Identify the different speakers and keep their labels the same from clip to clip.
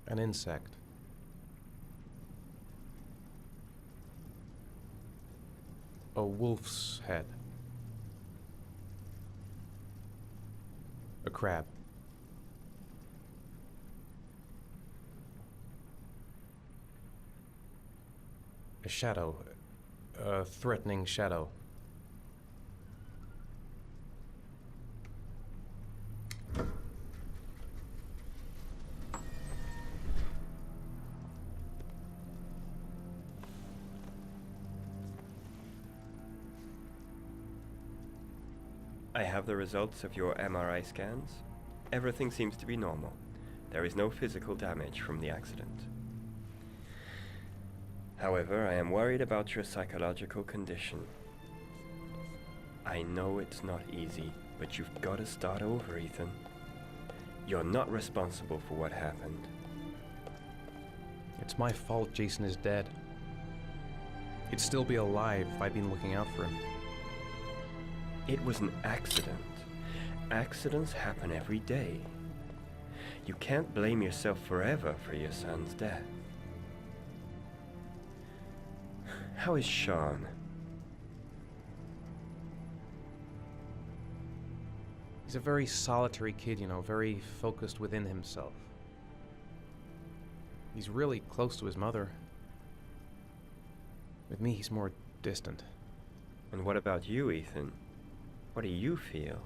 Speaker 1: An insect. A wolf's head. A crab. A shadow. A threatening shadow.
Speaker 2: I have the results of your MRI scans. Everything seems to be normal. There is no physical damage from the accident. However, I am worried about your psychological condition. I know it's not easy, but you've got to start over, Ethan. You're not responsible for what happened.
Speaker 1: It's my fault Jason is dead. He'd still be alive if I'd been looking out for him.
Speaker 2: It was an accident. Accidents happen every day. You can't blame yourself forever for your son's death. How is Sean?
Speaker 1: He's a very solitary kid, you know, very focused within himself. He's really close to his mother. With me, he's more distant.
Speaker 2: And what about you, Ethan? What do you feel?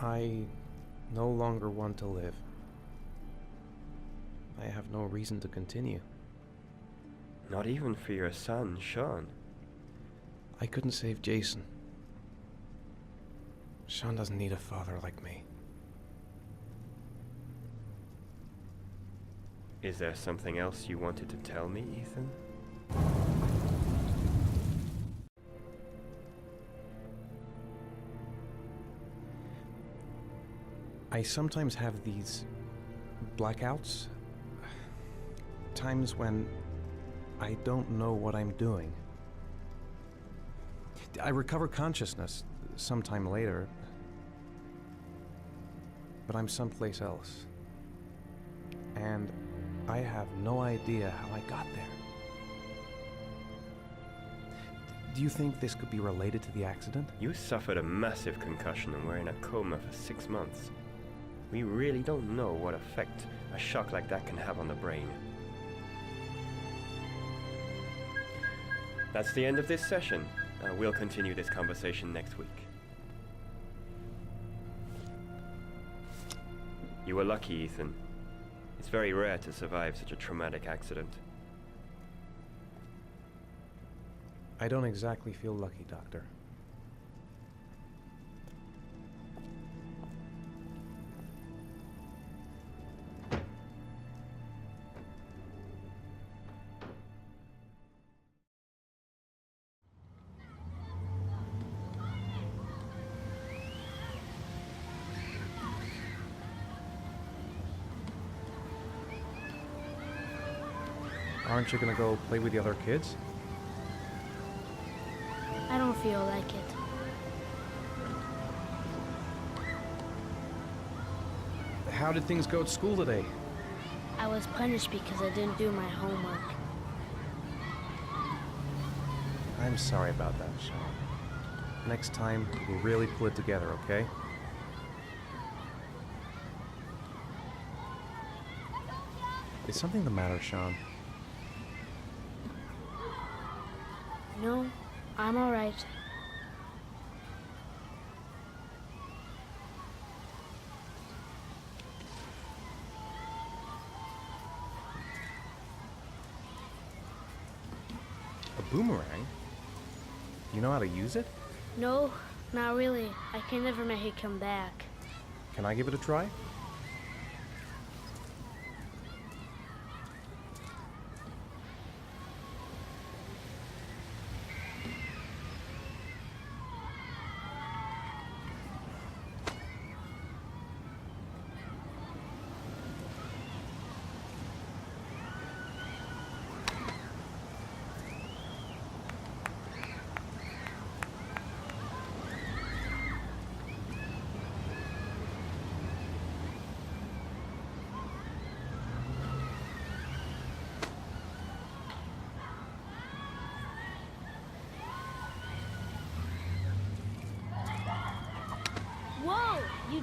Speaker 1: I no longer want to live. I have no reason to continue.
Speaker 2: Not even for your son, Sean.
Speaker 1: I couldn't save Jason. Sean doesn't need a father like me.
Speaker 2: Is there something else you wanted to tell me, Ethan?
Speaker 1: I sometimes have these blackouts. Times when I don't know what I'm doing. I recover consciousness sometime later, but I'm someplace else. And I have no idea how I got there. Do you think this could be related to the accident?
Speaker 2: You suffered a massive concussion and were in a coma for 6 months. We really don't know what effect a shock like that can have on the brain. That's the end of this session. We'll continue this conversation next week. You were lucky, Ethan. It's very rare to survive such a traumatic accident.
Speaker 1: I don't exactly feel lucky, Doctor. Aren't you gonna go play with the other kids?
Speaker 3: I don't feel like it.
Speaker 1: How did things go at school today?
Speaker 3: I was punished because I didn't do my homework.
Speaker 1: I'm sorry about that, Sean. Next time, we'll really pull it together, okay? Is something the matter, Sean?
Speaker 3: No, I'm all right.
Speaker 1: A boomerang? You know how to use it?
Speaker 3: No, not really. I can never make it come back.
Speaker 1: Can I give it a try?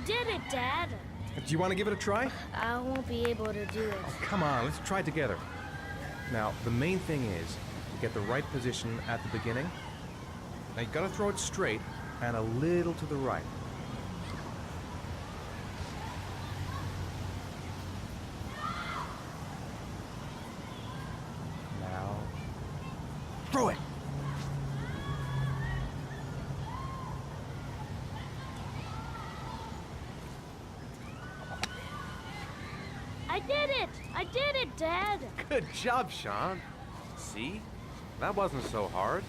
Speaker 3: did it, Dad.
Speaker 1: Do you want to give it a try?
Speaker 3: I won't be able to do it.
Speaker 1: Oh, come on, let's try it together. Now, the main thing is to get the right position at the beginning. Now, you gotta throw it straight and a little to the right. Now, throw it!
Speaker 3: I did it! I did it, Dad!
Speaker 1: Good job, Sean. See? That wasn't so hard.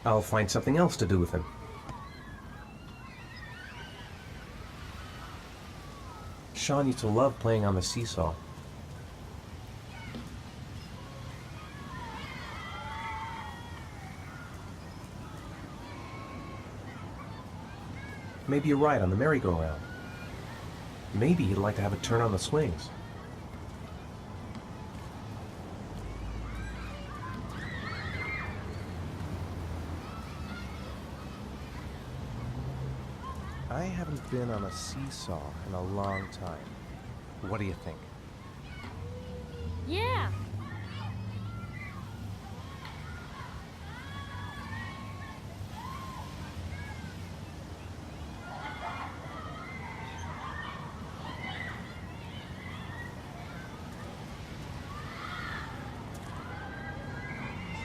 Speaker 1: I'll find something else to do with him. Sean used to love playing on the seesaw. Maybe a ride on the merry-go-round. Maybe he'd like to have a turn on the swings. I haven't been on a seesaw in a long time. What do you think?
Speaker 3: Yeah!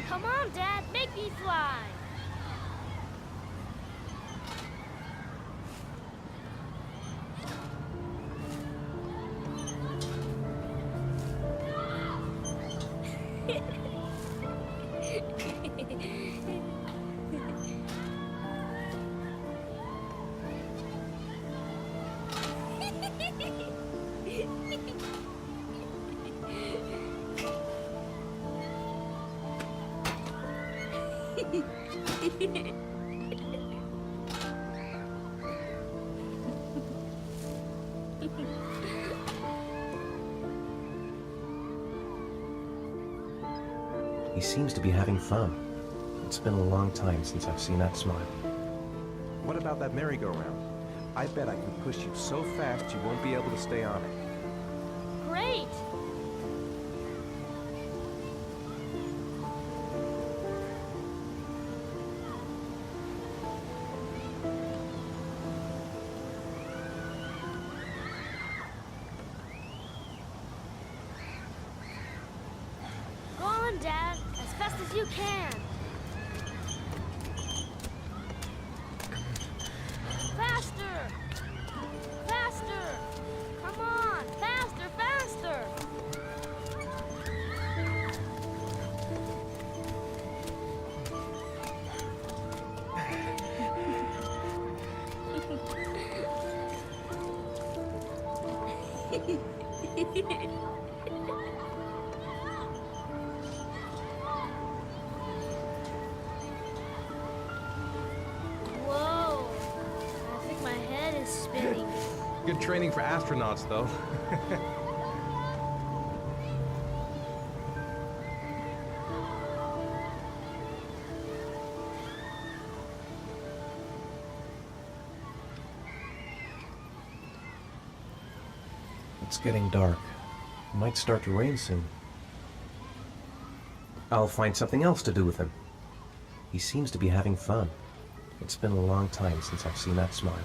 Speaker 3: Come on, Dad, make me fly!
Speaker 1: He seems to be having fun. It's been a long time since I've seen that smile. What about that merry-go-round? I bet I can push you so fast you won't be able to stay on it.
Speaker 3: Great! Go on, Dad, as fast as you can. Faster! Faster! Come on! Faster, faster! Whoa! I think my head is spinning.
Speaker 1: Good training for astronauts, though. It's getting dark. It might start to rain soon. I'll find something else to do with him. He seems to be having fun. It's been a long time since I've seen that smile.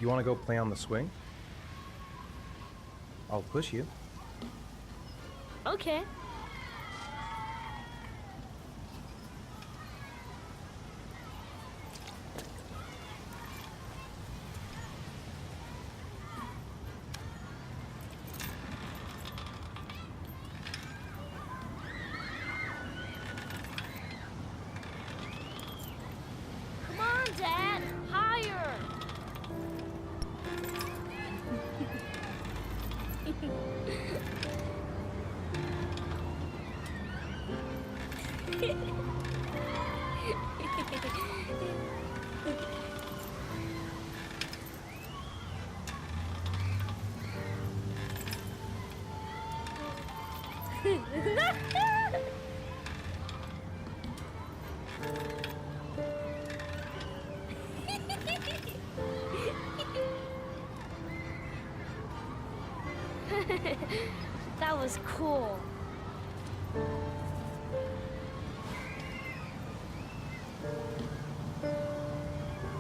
Speaker 1: You want to go play on the swing? I'll push you.
Speaker 3: Okay. Come on, Dad! Higher! That was cool.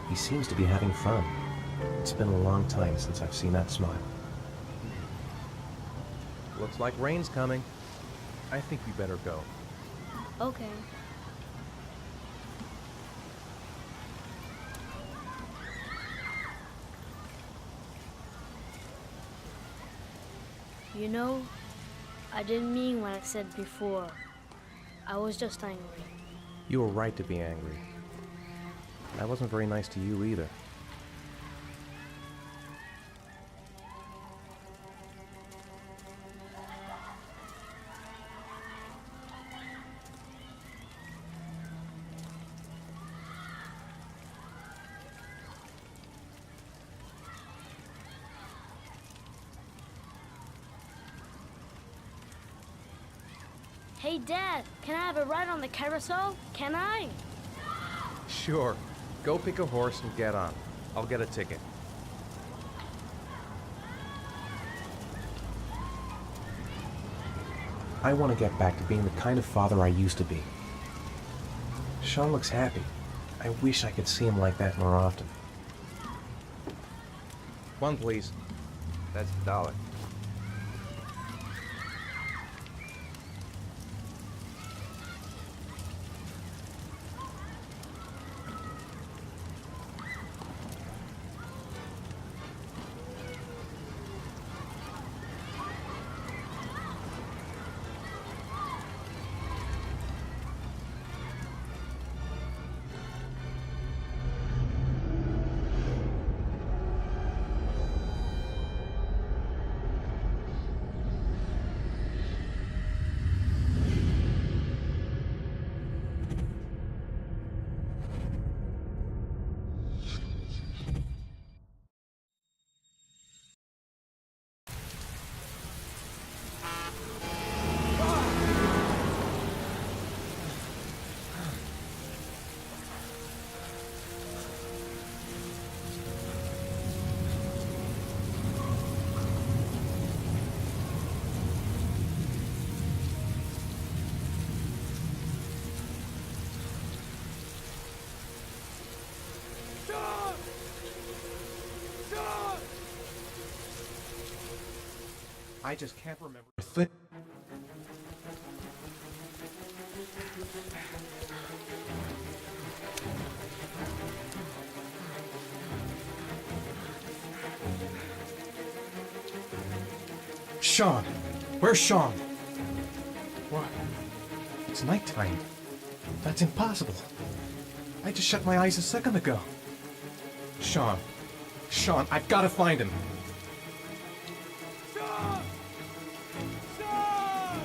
Speaker 1: He seems to be having fun. It's been a long time since I've seen that smile. Looks like rain's coming. I think we better go.
Speaker 3: Okay. You know, I didn't mean what I said before. I was just angry.
Speaker 1: You were right to be angry. I wasn't very nice to you either.
Speaker 3: Hey, Dad, can I have a ride on the carousel? Can I?
Speaker 1: Sure. Go pick a horse and get on. I'll get a ticket. I want to get back to being the kind of father I used to be. Sean looks happy. I wish I could see him like that more often. One, please. That's $1. I just can't remember a thing. Sean! Where's Sean? What? It's nighttime. That's impossible. I just shut my eyes a second ago. Sean. Sean, I've got to find him. Sean! Sean!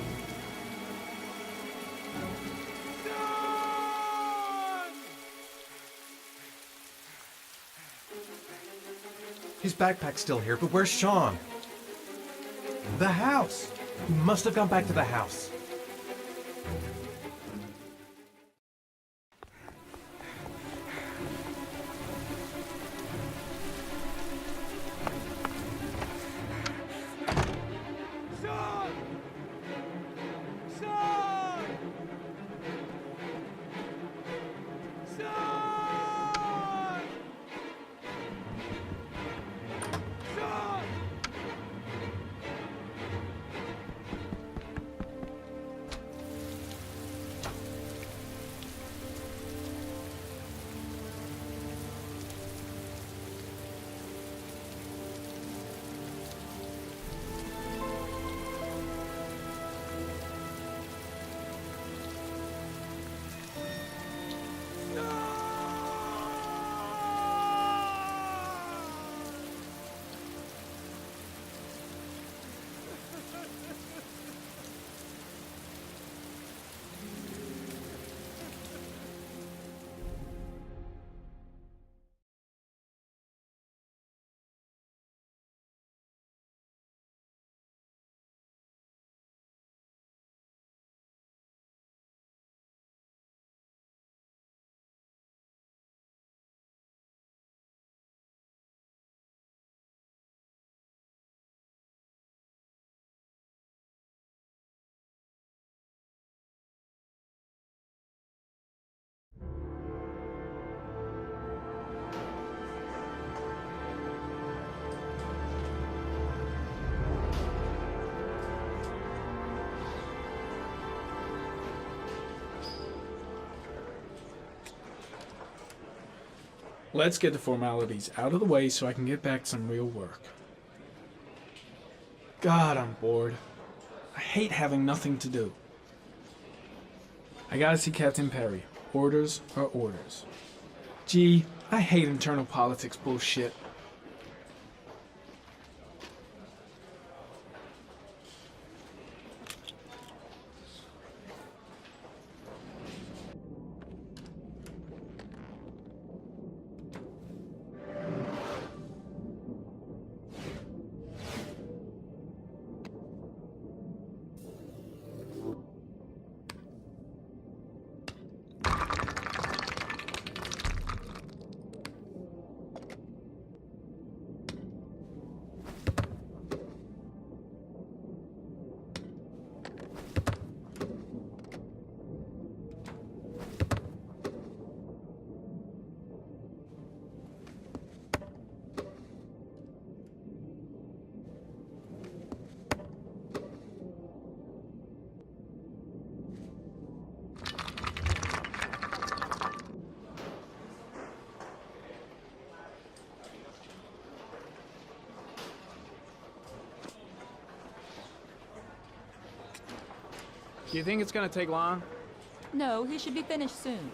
Speaker 1: Sean! His backpack's still here, but where's Sean? The house! He must have gone back to the house. Sean! Sean! Sean! Sean!
Speaker 4: Let's get the formalities out of the way so I can get back to some real work. God, I'm bored. I hate having nothing to do. I gotta see Captain Perry. Orders are orders. Gee, I hate internal politics bullshit.
Speaker 5: Do you think it's gonna take long?
Speaker 6: No, he should be finished soon.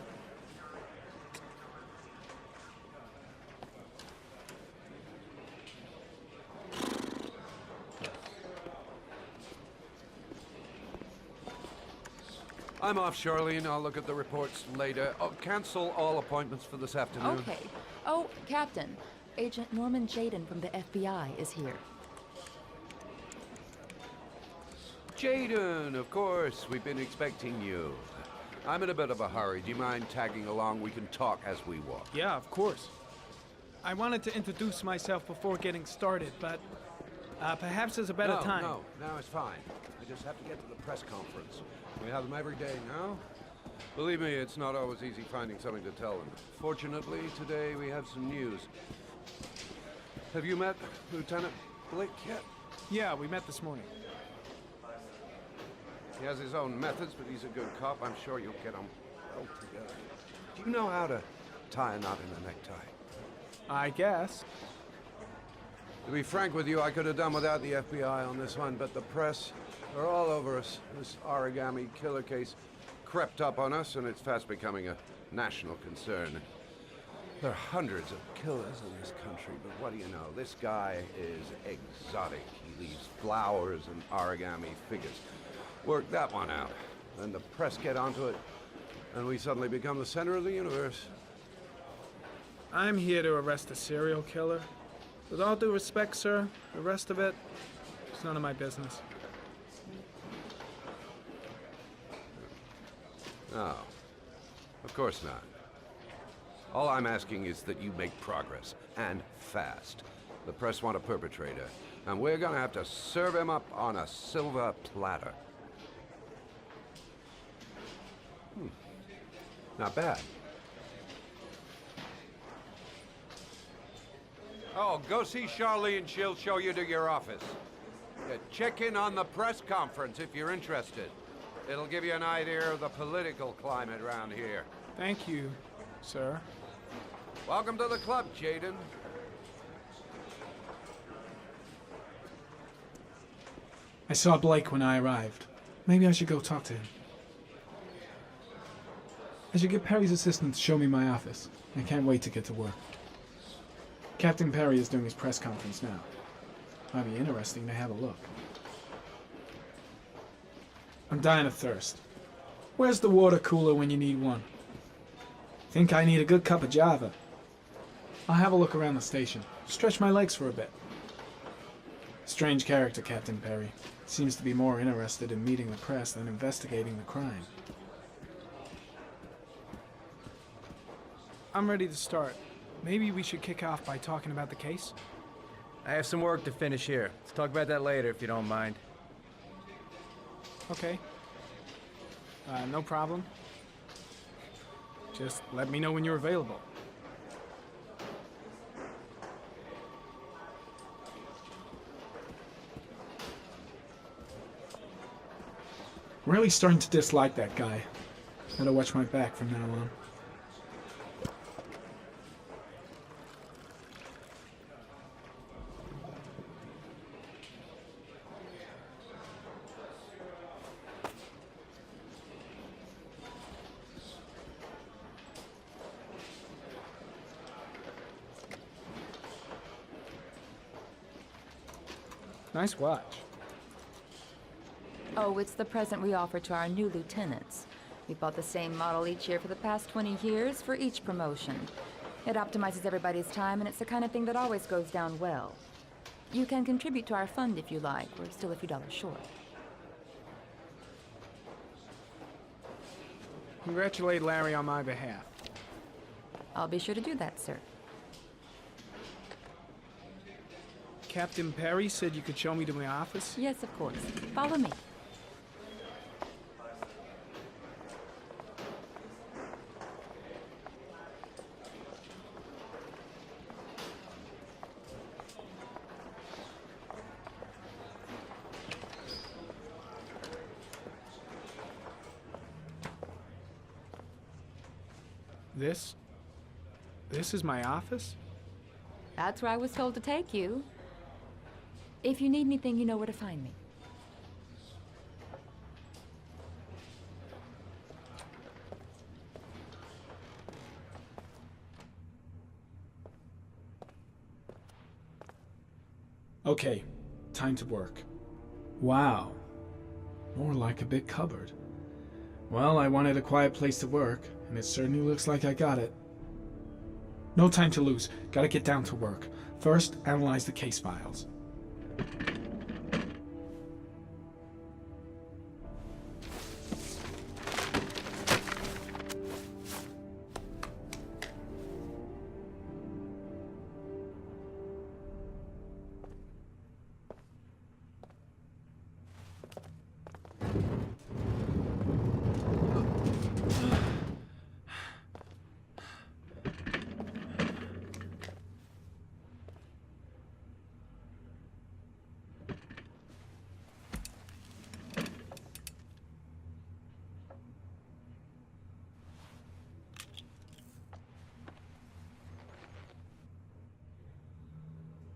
Speaker 7: I'm off, Charlene. I'll look at the reports later. Oh, cancel all appointments for this afternoon.
Speaker 6: Okay. Oh, Captain. Agent Norman Jayden from the FBI is here.
Speaker 7: Jayden, of course. We've been expecting you. I'm in a bit of a hurry. Do you mind tagging along? We can talk as we walk.
Speaker 5: Yeah, of course. I wanted to introduce myself before getting started, but perhaps there's a better time.
Speaker 7: No, it's fine. I just have to get to the press conference. We have them every day now. Believe me, it's not always easy finding something to tell them. Fortunately, today we have some news. Have you met Lieutenant Blake yet?
Speaker 5: Yeah, we met this morning.
Speaker 7: He has his own methods, but he's a good cop. I'm sure you'll get on well together. Do you know how to tie a knot in a necktie?
Speaker 5: I guess.
Speaker 7: To be frank with you, I could have done without the FBI on this one, but the press are all over us. This origami killer case crept up on us, and it's fast becoming a national concern. There are hundreds of killers in this country, but what do you know? This guy is exotic. He leaves flowers and origami figures. Work that one out. Then the press get onto it, and we suddenly become the center of the universe.
Speaker 5: I'm here to arrest a serial killer. With all due respect, sir, the rest of it, it's none of my business.
Speaker 7: No, of course not. All I'm asking is that you make progress, and fast. The press want a perpetrator, and we're gonna have to serve him up on a silver platter. Not bad. Oh, go see Charlene. She'll show you to your office. Check in on the press conference if you're interested. It'll give you an idea of the political climate around here.
Speaker 5: Thank you, sir.
Speaker 7: Welcome to the club, Jayden.
Speaker 4: I saw Blake when I arrived. Maybe I should go talk to him. I should get Perry's assistant to show me my office. I can't wait to get to work. Captain Perry is doing his press conference now. Might be interesting to have a look. I'm dying of thirst. Where's the water cooler when you need one? Think I need a good cup of Java. I'll have a look around the station. Stretch my legs for a bit. Strange character, Captain Perry. Seems to be more interested in meeting the press than investigating the crime.
Speaker 5: I'm ready to start. Maybe we should kick off by talking about the case?
Speaker 8: I have some work to finish here. Let's talk about that later if you don't mind.
Speaker 5: Okay. No problem. Just let me know when you're available.
Speaker 4: Really starting to dislike that guy. Gotta watch my back from now on.
Speaker 5: Nice watch.
Speaker 6: Oh, it's the present we offer to our new lieutenants. We've bought the same model each year for the past 20 years for each promotion. It optimizes everybody's time, and it's the kind of thing that always goes down well. You can contribute to our fund if you like. We're still a few dollars short.
Speaker 5: Congratulate Larry on my behalf.
Speaker 6: I'll be sure to do that, sir.
Speaker 5: Captain Perry said you could show me to my office.
Speaker 6: Yes, of course. Follow me.
Speaker 5: This is my office?
Speaker 6: That's where I was told to take you. If you need anything, you know where to find me.
Speaker 4: Okay, time to work. Wow. More like a big cupboard. Well, I wanted a quiet place to work, and it certainly looks like I got it. No time to lose. Gotta get down to work. First, analyze the case files.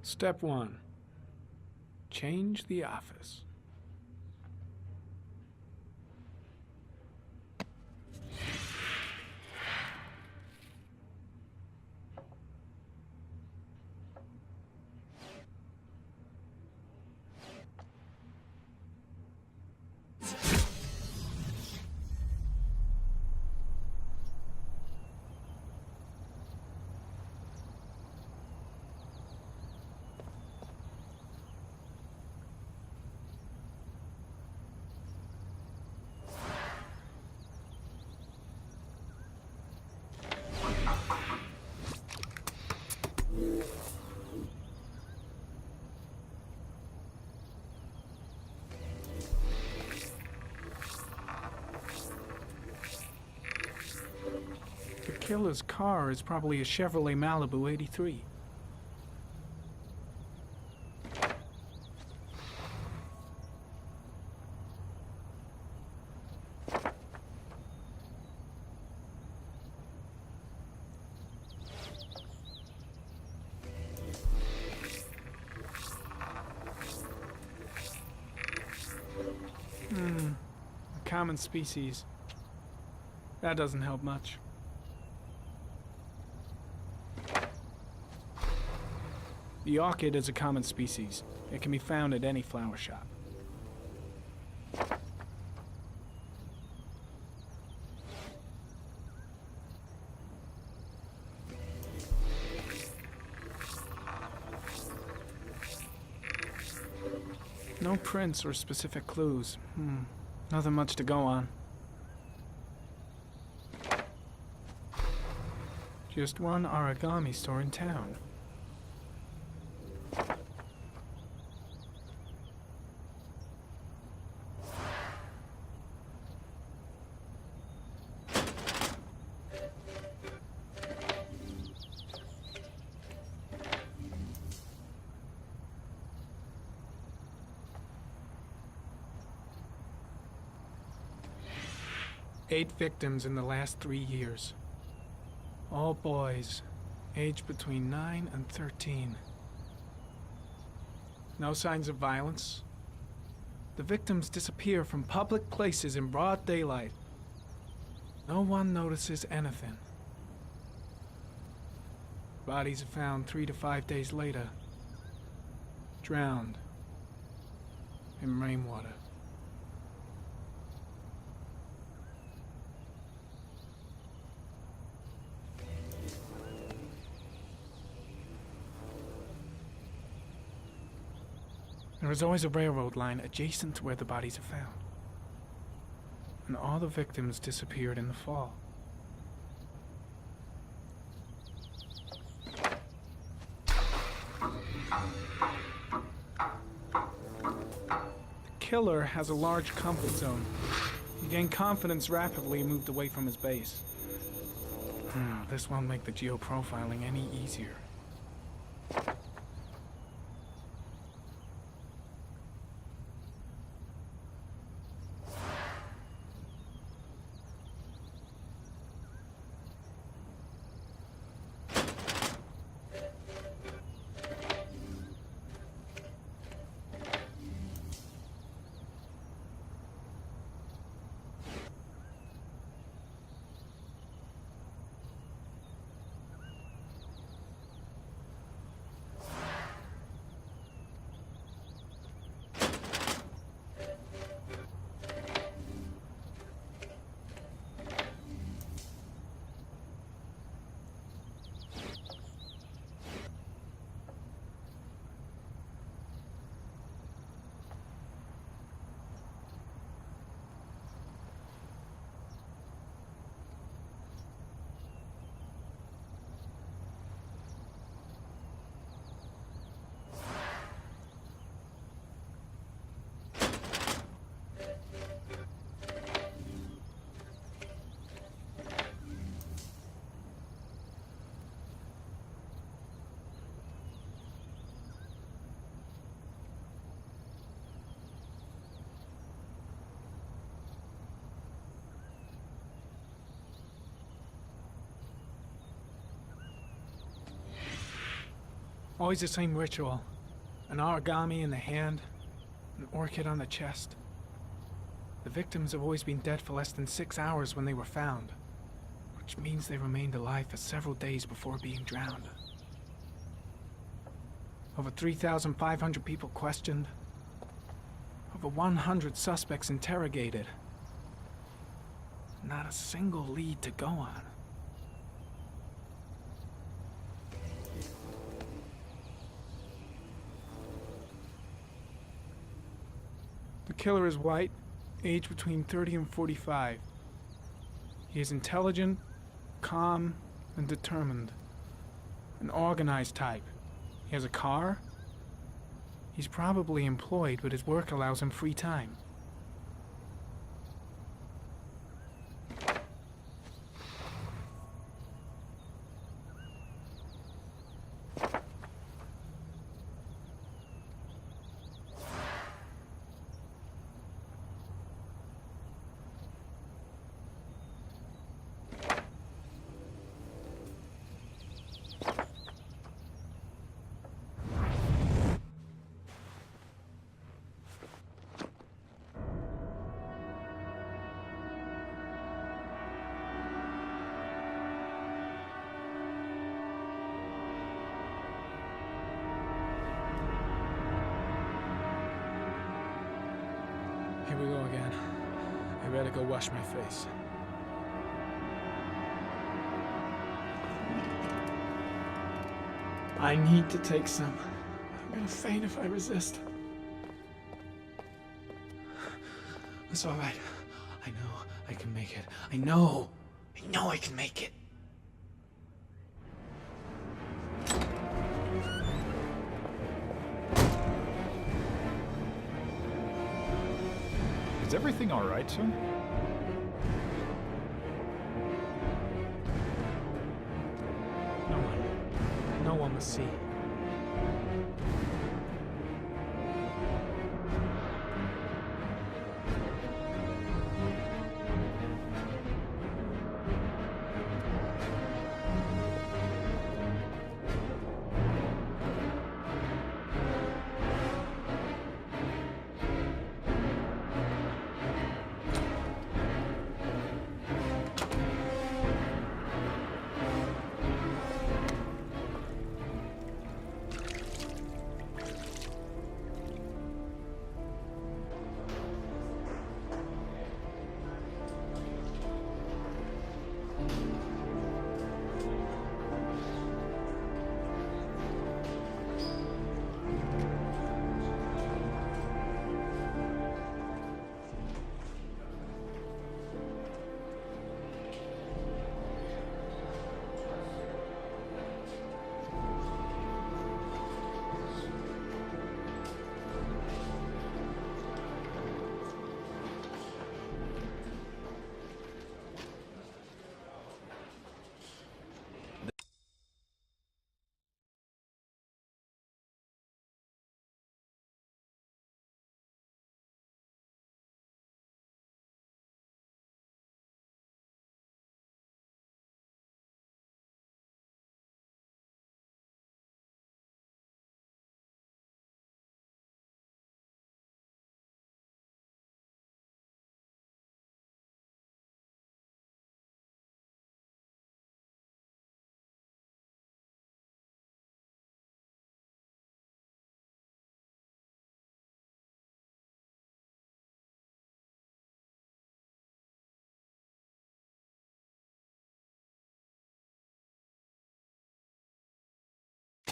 Speaker 5: Step 1. Change the office. The killer's car is probably a Chevrolet Malibu 83. A common species. That doesn't help much. The orchid is a common species. It can be found at any flower shop. No prints or specific clues. Nothing much to go on. Just one origami store in town. Eight victims in the last 3 years. All boys, aged between 9 and 13. No signs of violence. The victims disappear from public places in broad daylight. No one notices anything. Bodies are found 3 to 5 days later. Drowned. in rainwater. There is always a railroad line adjacent to where the bodies are found. And all the victims disappeared in the fall. The killer has a large comfort zone. He gained confidence rapidly and moved away from his base. This won't make the geoprofiling any easier. Always the same ritual. An origami in the hand, an orchid on the chest. The victims have always been dead for less than 6 hours when they were found, which means they remained alive for several days before being drowned. Over 3,500 people questioned. Over 100 suspects interrogated. Not a single lead to go on. The killer is white, aged between 30 and 45. He is intelligent, calm, and determined. An organized type. He has a car. He's probably employed, but his work allows him free time. Here we go again. I better go wash my face. I need to take some. I'm gonna faint if I resist. It's all right. I know I can make it. I know I can make it.
Speaker 9: Is everything all right, sir?
Speaker 5: No one must see.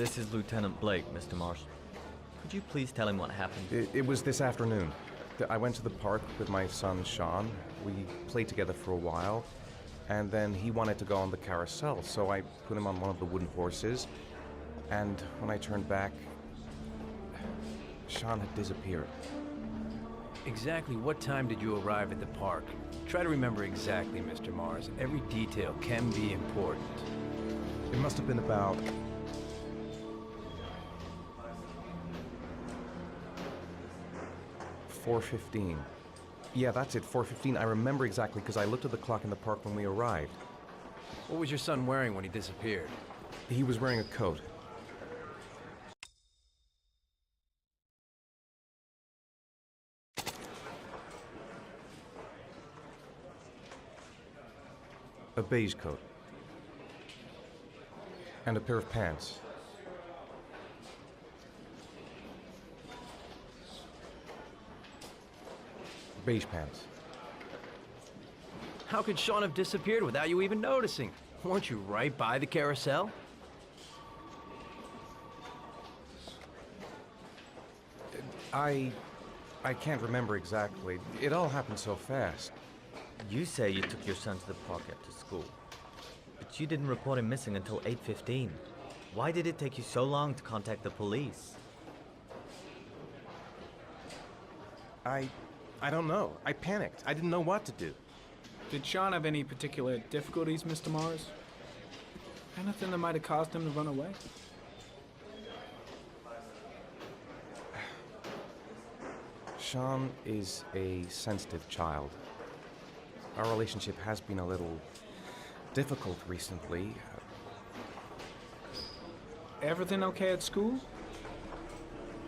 Speaker 9: This is Lieutenant Blake, Mr. Marshall. Could you please tell him what happened?
Speaker 1: It was this afternoon. I went to the park with my son, Sean. We played together for a while, and then he wanted to go on the carousel, so I put him on one of the wooden horses, and when I turned back, Sean had disappeared.
Speaker 8: Exactly what time did you arrive at the park? Try to remember exactly, Mr. Mars. Every detail can be important.
Speaker 1: It must have been about 4:15. Yeah, that's it, 4:15. I remember exactly because I looked at the clock in the park when we arrived.
Speaker 8: What was your son wearing when he disappeared?
Speaker 1: He was wearing a coat. A beige coat. And a pair of pants. Beige pants.
Speaker 8: How could Sean have disappeared without you even noticing? Weren't you right by the carousel?
Speaker 1: I can't remember exactly. It all happened so fast.
Speaker 9: You say you took your son to the park after school, but you didn't report him missing until 8:15. Why did it take you so long to contact the police?
Speaker 1: I don't know. I panicked. I didn't know what to do.
Speaker 5: Did Sean have any particular difficulties, Mr. Mars? Anything that might have caused him to run away?
Speaker 1: Sean is a sensitive child. Our relationship has been a little difficult recently.
Speaker 5: Everything okay at school?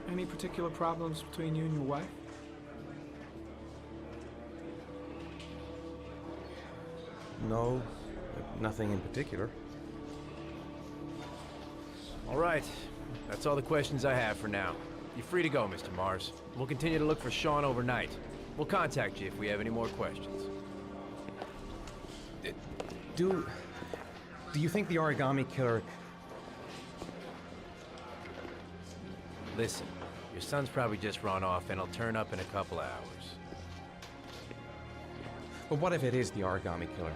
Speaker 5: Any particular problems between you and your wife?
Speaker 1: No, nothing in particular.
Speaker 8: All right. That's all the questions I have for now. You're free to go, Mr. Mars. We'll continue to look for Sean overnight. We'll contact you if we have any more questions.
Speaker 1: Do you think the origami killer...
Speaker 8: Listen, your son's probably just run off and he'll turn up in a couple of hours.
Speaker 1: But what if it is the origami killer?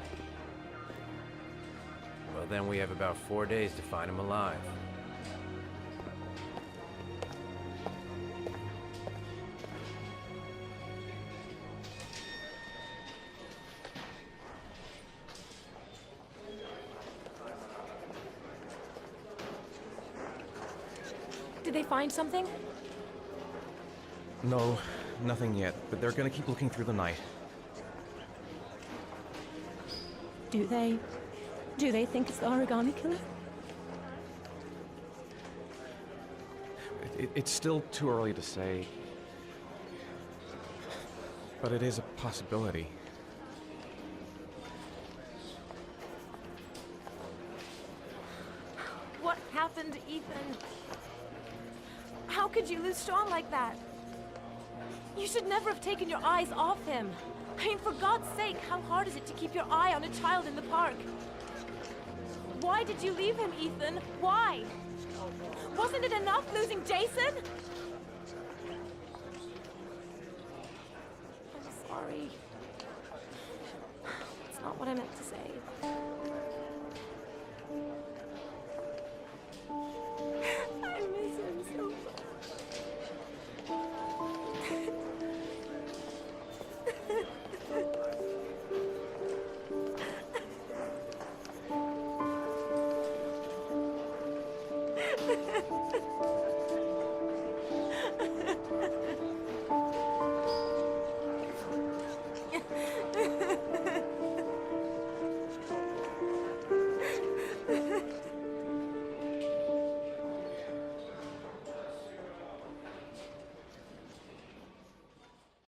Speaker 8: Well, then we have about 4 days to find him alive.
Speaker 10: Did they find something?
Speaker 1: No, nothing yet, but they're gonna keep looking through the night.
Speaker 10: Do they think it's the origami killer?
Speaker 1: It's still too early to say, but it is a possibility.
Speaker 10: What happened to Ethan? How could you lose Sean like that? You should never have taken your eyes off him. I mean, for God's sake, how hard is it to keep your eye on a child in the park? Why did you leave him, Ethan? Why? Wasn't it enough losing Jason? I'm sorry. It's not what I meant to say.